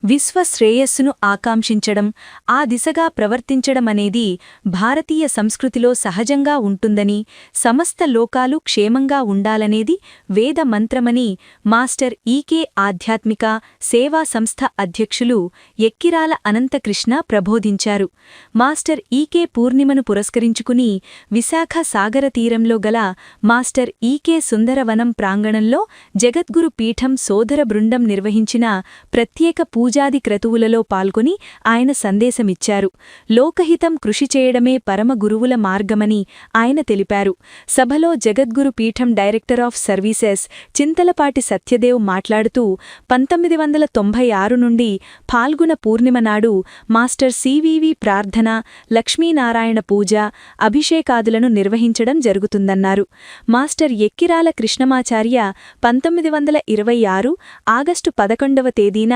విశ్వ శ్రేయస్సును ఆకాంక్షించడం, ఆ దిశగా ప్రవర్తించడమనేది భారతీయ సంస్కృతిలో సహజంగా ఉంటుందని, సమస్త లోకాలు క్షేమంగా ఉండాలనేది వేద మంత్రమని మాస్టర్ ఈకే ఆధ్యాత్మిక సేవా సంస్థ అధ్యక్షులు ఎక్కిరాల అనంతకృష్ణ ప్రబోధించారు. మాస్టర్ ఈకే పూర్ణిమను పురస్కరించుకుని విశాఖ సాగర తీరంలో గల మాస్టర్ ఈకే సుందరవనం ప్రాంగణంలో జగద్గురు పీఠం సోదర బృందం నిర్వహించిన ప్రత్యేక పూజాది క్రతువులలో పాల్గొని ఆయన సందేశమిచ్చారు. లోకహితం కృషి చేయడమే పరమ గురువుల మార్గమని ఆయన తెలిపారు. సభలో జగద్గురు పీఠం director of services Chintalapati Satyadev మాట్లాడుతూ 1996 నుండి ఫాల్గుణ పూర్ణిమ నాడు మాస్టర్ సివివి ప్రార్థన, లక్ష్మీనారాయణ పూజ, అభిషేకాదులను నిర్వహించడం జరుగుతుందన్నారు. మాస్టర్ ఎక్కిరాల కృష్ణమాచార్య 1926 ఆగస్టు 11వ తేదీన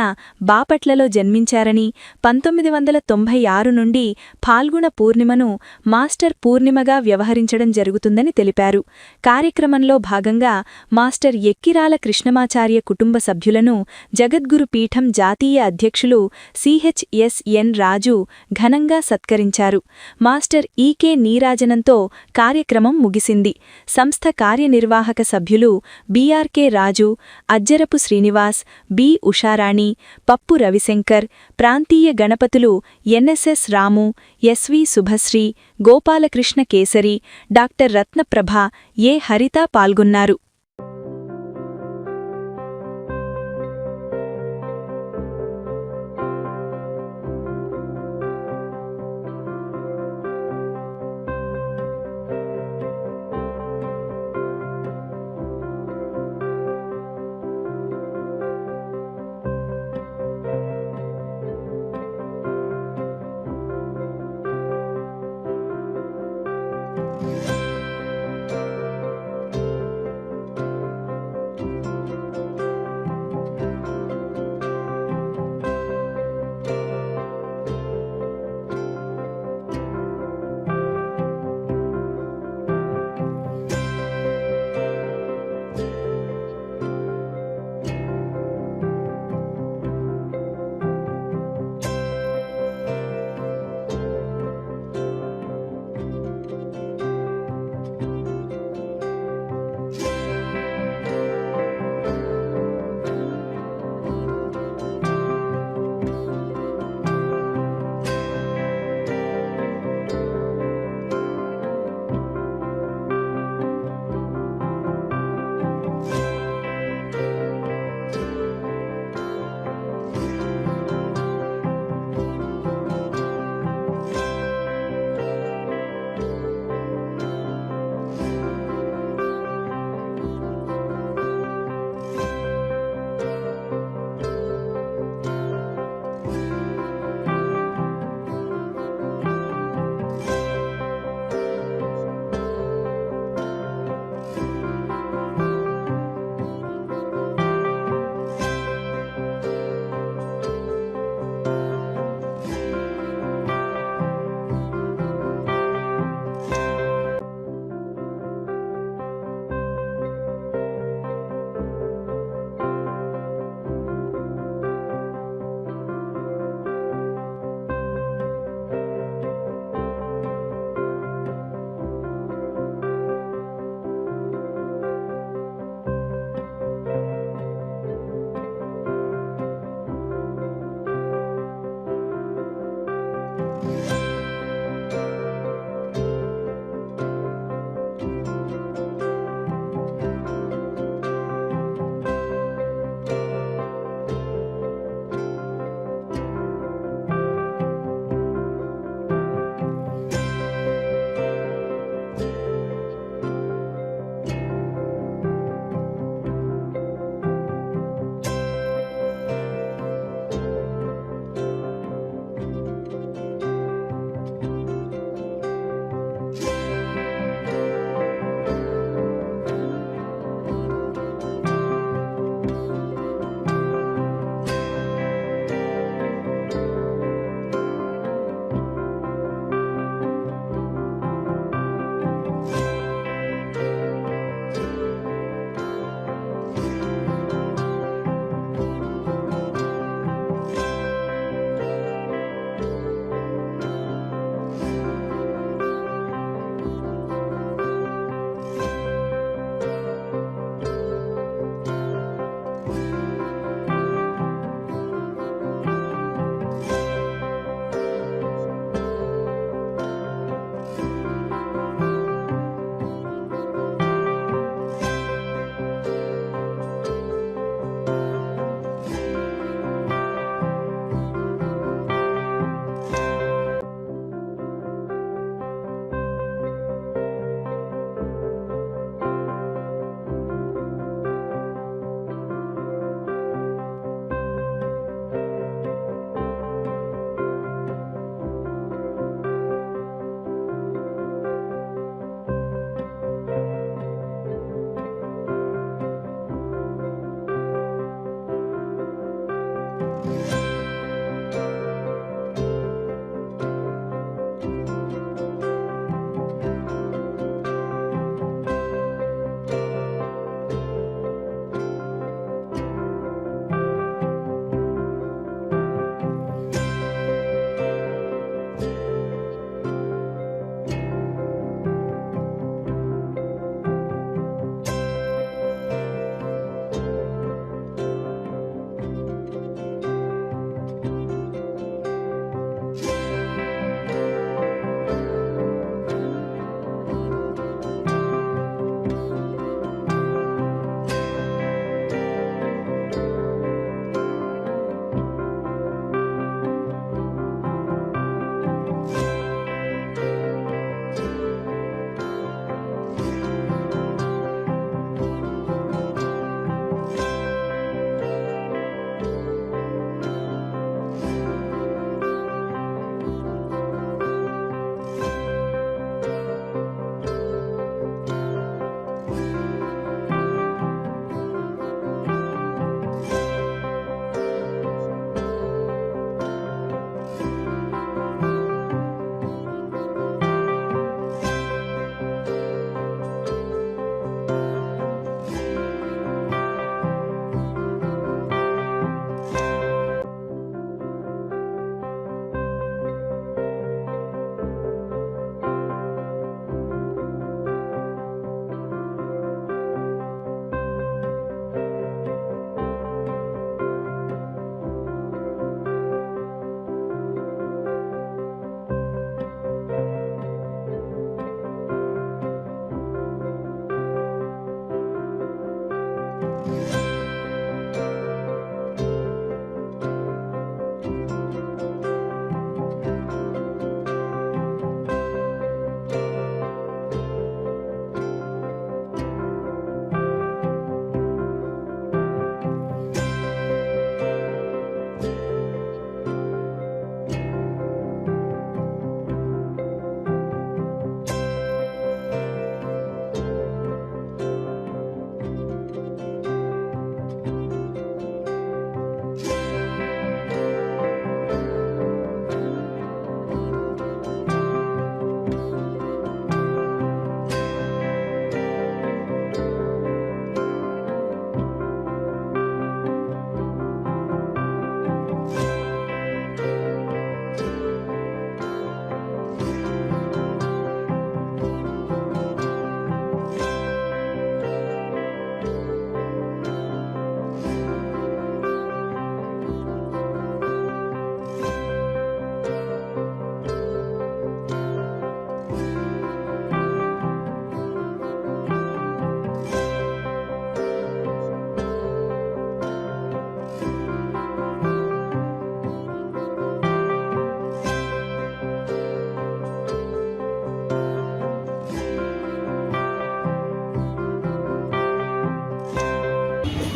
బాపట్లలో జన్మించారని, 1996 నుండి ఫాల్గుణ పూర్ణిమను మాస్టర్ పూర్ణిమగా వ్యవహరించడం జరుగుతుందని తెలిపారు. కార్యక్రమంలో భాగంగా మాస్టర్ ఎక్కిరాల కృష్ణమాచార్య కుటుంబ సభ్యులను జగద్గురు పీఠం జాతీయ అధ్యక్షులు సిహెచ్ఎస్ఎన్ రాజు ఘనంగా సత్కరించారు. మాస్టర్ ఈకే నీరాజనంతో కార్యక్రమం ముగిసింది. సంస్థ కార్యనిర్వాహక సభ్యులు బీఆర్కే రాజు, అజ్జరపు శ్రీనివాస్, బి ఉషారాణి, పప్పు రవిశంకర్, ప్రాంతీయ గణపతులు ఎన్ఎస్ఎస్ రాము, ఎస్వి శుభశ్రీ, గోపాలకృష్ణ కేసరి, డాక్టర్ రత్నప్రభ, ఏ హరిత పాల్గొన్నారు.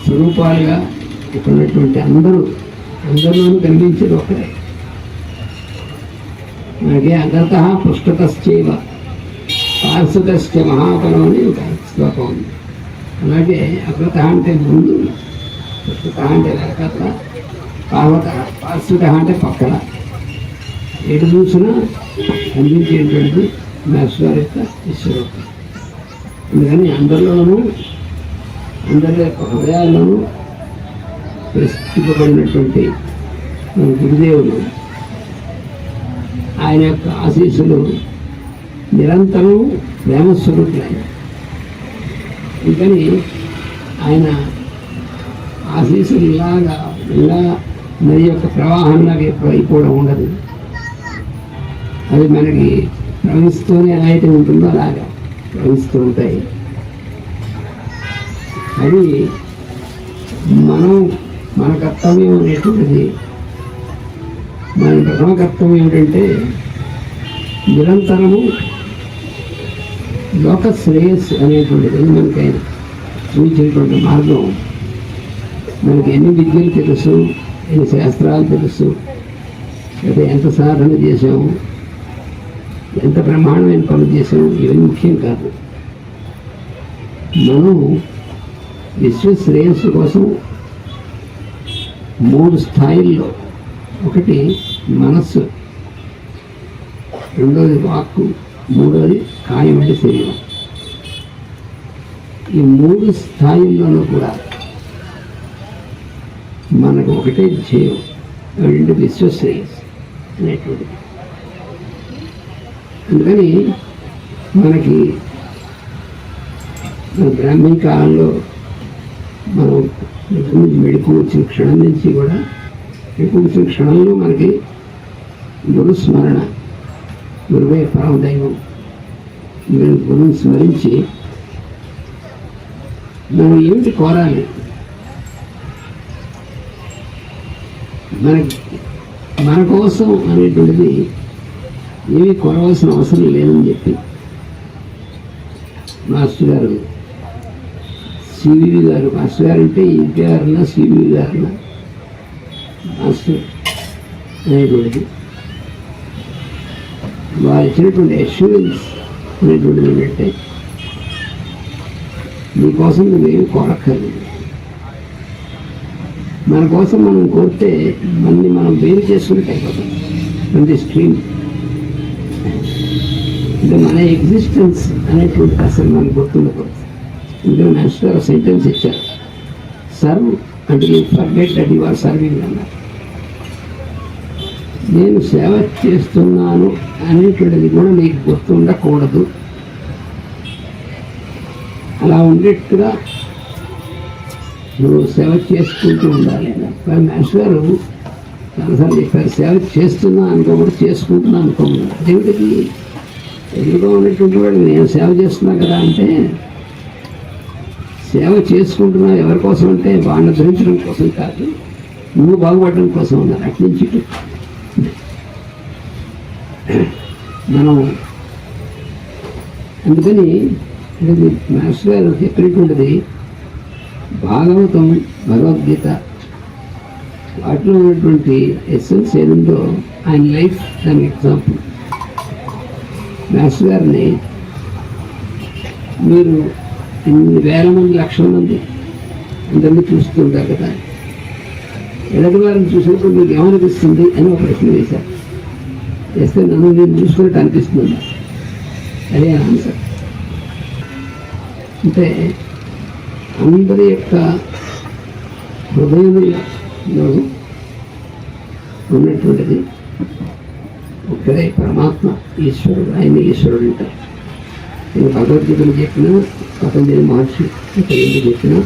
స్వరూపాలుగా ఇక్కడ ఉన్నటువంటి అందరిలోనూ కనిపించేది ఒకటే. మనకి అగ్రత పృష్ఠతశ్చైవ పార్శ్వతశ్చ మహాబలం అని ఒక శ్లోకం ఉంది. అలాగే అగ్రత అంటే ముందు, పృష్ఠత అంటే వెనకత, పార్శ్వత అంటే పక్కన, ఎటు చూసినా కనిపించేటువంటిది మాస్టర్ గారి యొక్క ఈశ్వరూపం. అందుకని అందరిలోనూ, అందరి యొక్క హృదయాల్లోనూ ప్రతిష్ఠింపబడినటువంటి మన గురుదేవులు, ఆయన యొక్క ఆశీస్సులు నిరంతరం ప్రేమస్వరూపులైన. అందుకని ఆయన ఆశీస్సులు ఇలా నది యొక్క ప్రవాహంలాగా ఎప్పుడు అయిపోవడం ఉండదు. అది మనకి ప్రవహిస్తూనే ఎలా అయితే ఉంటుందో అలాగా ప్రవహిస్తూ ఉంటాయి. అది మన కర్తవ్యం అనేటువంటిది, మన ప్రథమ కర్తవ్యం ఏంటంటే నిరంతరము లోక శ్రేయస్సు అనేటువంటిది మనకైనా చూపించేటువంటి మార్గం. మనకి ఎన్ని విద్యలు తెలుసు, ఎన్ని శాస్త్రాలు తెలుసు, లేదా ఎంత సాధన చేసాము, ఎంత బ్రహ్మాండమైన పనులు చేసాము, ఇవన్నీ ముఖ్యం కాదు. మనం విశ్వ శ్రేయస్సు కోసం 3 స్థాయిల్లో, ఒకటి మనస్సు, రెండోది వాక్కు, మూడోది కాయం అంటే శరీరం. ఈ 3 స్థాయిల్లోనూ కూడా మనకు ఒకటే ధ్యేయం, రెండు విశ్వశ్రేయస్సు అనేటువంటిది. అందుకని మనకి మన బ్రాహ్మణ కాలంలో మనం మెడుకు వచ్చిన క్షణం నుంచి కూడా, మెడుకు వచ్చిన క్షణంలో మనకి గురు స్మరణ, గురువే పరమదైవం, గురువుని స్మరించి మనం ఏమిటి కోరాలి, మన కోసం అనేటువంటిది ఏమీ కోరవలసిన అవసరం లేదని చెప్పి మాస్టర్ గారు, సివివి గారు, మాస్టర్ గారు అంటే ఎన్టీఆర్ అన్న సివివి గారు మాస్టర్ అనేటువంటిది వారు ఇచ్చినటువంటి అష్యూరెన్స్ అనేటువంటిది ఏంటంటే, మీకోసం నువ్వేమి కోరక్కర్లేదు, మన కోసం మనం కోరితే మనం వేరు చేసుకుంటే అయిపోతాం. అంటే స్ట్రీమ్ అంటే మన ఎగ్జిస్టెన్స్ అనేటువంటిది అసలు మనకు గుర్తుండకూడదు. ఇందులో మాస్టర్ సెంటెన్స్ ఇచ్చారు, సర్వ్ అంటే you forget that you are serving అన్నారు. నేను సేవ చేస్తున్నాను అనేటువంటిది కూడా నీకు గుర్తుండకూడదు. అలా ఉండేట్టుగా నువ్వు సేవ చేసుకుంటూ ఉండాలి అన్నారు. మాస్టర్ గారు చాలాసార్లు చెప్పారు, సేవ చేస్తున్నా అనుకోకుండా చేసుకుంటున్నా అనుకోమన్నారు. అదేమిటికి ఎదురుగా ఉన్నటువంటి వాడు నేను సేవ చేస్తున్నా కదా అంటే, సేవ చేసుకుంటున్నా ఎవరి కోసం అంటే వాళ్ళని ధరించడం కోసం కాదు, నువ్వు బాగుపడడం కోసం ఉన్నారు. అట్నుంచి మనం అందుకని మాస్టర్ గారు చెప్పినటువంటిది భాగవతం, భగవద్గీత, వాటిలో ఉన్నటువంటి ఎస్సెన్స్ ఏముందో ఆయన లైఫ్ దానికి ఎగ్జాంపుల్. మాస్టర్ గారిని మీరు ఇన్ని వేల మంది, లక్షల మంది అందరినీ చూస్తుంటారు కదా, ఎలాంటి వారిని చూసినప్పుడు మీకు ఏమనిపిస్తుంది అని ఒక ప్రశ్న వేశారు. వేస్తే నన్ను నేను చూసుకున్నట్టు అనిపిస్తుంది, అదే ఆన్సర్. అంటే అందరి యొక్క హృదయంలో ఉన్నటువంటిది ఒక్కడే పరమాత్మ, ఈశ్వరుడు. ఆయన ఈశ్వరుడు అంటారు. నేను భగవద్గీతలు చెప్పినా, పతంజలి మహర్షి చెప్పినా